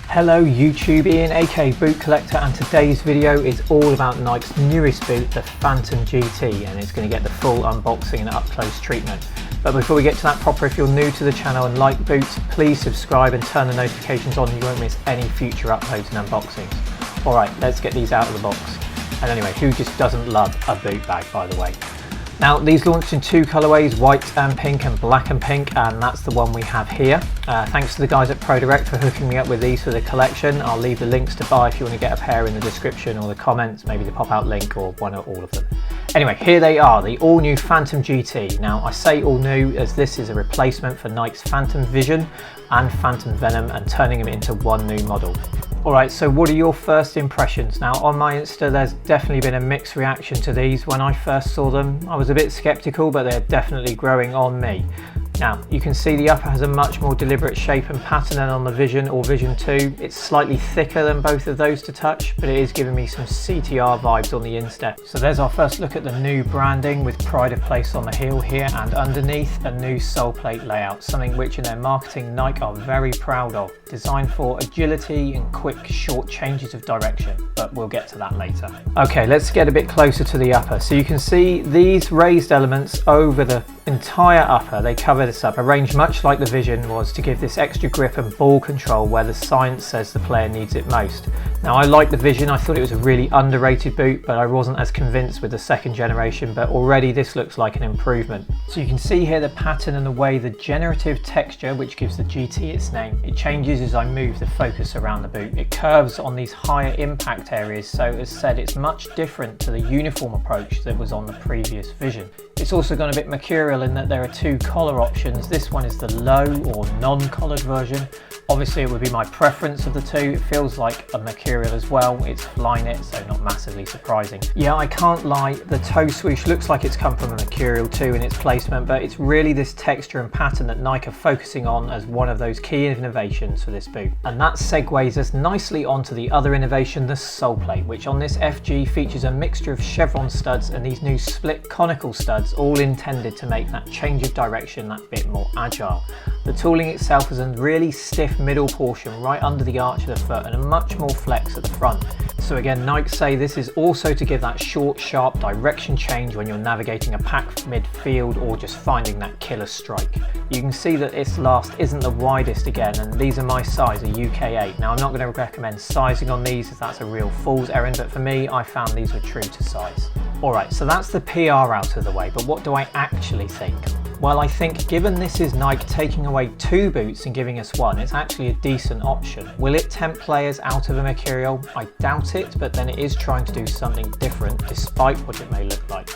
Hello YouTube, Ian aka BootCollector, and today's video is all about Nike's newest boot, the Phantom GT, and it's going to get the full unboxing and up close treatment. But before we get to that proper, if you're new to the channel and like boots, please subscribe and turn the notifications on, you won't miss any future uploads and unboxings. Alright, let's get these out of the box. And anyway, who just doesn't love a boot bag, by the way? Now, these launched in two colourways, white and pink and black and pink, and that's the one we have here. Thanks to the guys at ProDirect for hooking me up with these for the collection. I'll leave the links to buy if you want to get a pair in the description or the comments, maybe the pop-out link or one or all of them. Anyway, here they are, the all-new Phantom GT. Now, I say all new as this is a replacement for Nike's Phantom Vision and Phantom Venom and turning them into one new model. Alright, so what are your first impressions? Now, on my Insta, there's definitely been a mixed reaction to these. When I first saw them, I was a bit skeptical, but they're definitely growing on me. Now, you can see the upper has a much more deliberate shape and pattern than on the Vision or Vision 2. It's slightly thicker than both of those to touch, but it is giving me some CTR vibes on the instep. So there's our first look at the new branding with pride of place on the heel here, and underneath a new sole plate layout, something which in their marketing Nike are very proud of. Designed for agility and quick, short changes of direction, but we'll get to that later. Okay, let's get a bit closer to the upper. So you can see these raised elements over the entire upper. They cover this up, arranged much like the Vision was to give this extra grip and ball control where the science says the player needs it most. Now, I like the Vision, I thought it was a really underrated boot, but I wasn't as convinced with the second generation, but already this looks like an improvement. So you can see here the pattern and the way the generative texture, which gives the GT its name, it changes as I move the focus around the boot. It curves on these higher impact areas, so as said, it's much different to the uniform approach that was on the previous Vision. It's also gone a bit mercurial in that there are two collar options. This one is the low or non-collared version. Obviously it would be my preference of the two. It feels like a mercurial as well. It's Flyknit, so not massively surprising. Yeah, I can't lie, the toe swoosh looks like it's come from a mercurial too in its placement, but it's really this texture and pattern that Nike are focusing on as one of those key innovations for this boot. And that segues us nicely onto the other innovation, the sole plate, which on this FG features a mixture of chevron studs and these new split conical studs, all intended to make that change of direction that bit more agile. The tooling itself is a really stiff middle portion right under the arch of the foot and a much more flex at the front. So again, Nike say this is also to give that short, sharp direction change when you're navigating a pack midfield or just finding that killer strike. You can see that this last isn't the widest again, and these are my size, a UK 8. Now, I'm not going to recommend sizing on these as that's a real fool's errand, but for me, I found these were true to size. Alright, so that's the PR out of the way, but what do I actually think? Well, I think given this is Nike taking away two boots and giving us one, it's actually a decent option. Will it tempt players out of a mercurial? I doubt it, but then it is trying to do something different despite what it may look like.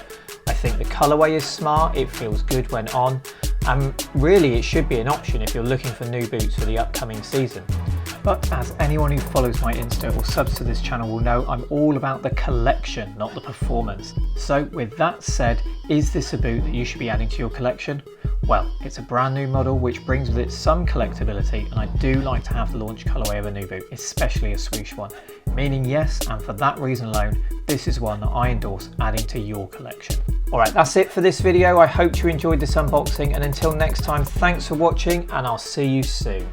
I think the colourway is smart, it feels good when on, and really it should be an option if you're looking for new boots for the upcoming season. But as anyone who follows my Insta or subs to this channel will know, I'm all about the collection, not the performance. So with that said, is this a boot that you should be adding to your collection? Well, it's a brand new model which brings with it some collectability, and I do like to have the launch colourway of a new boot, especially a swoosh one. Meaning yes, and for that reason alone, this is one that I endorse adding to your collection. Alright, that's it for this video. I hope you enjoyed this unboxing, and until next time, thanks for watching and I'll see you soon.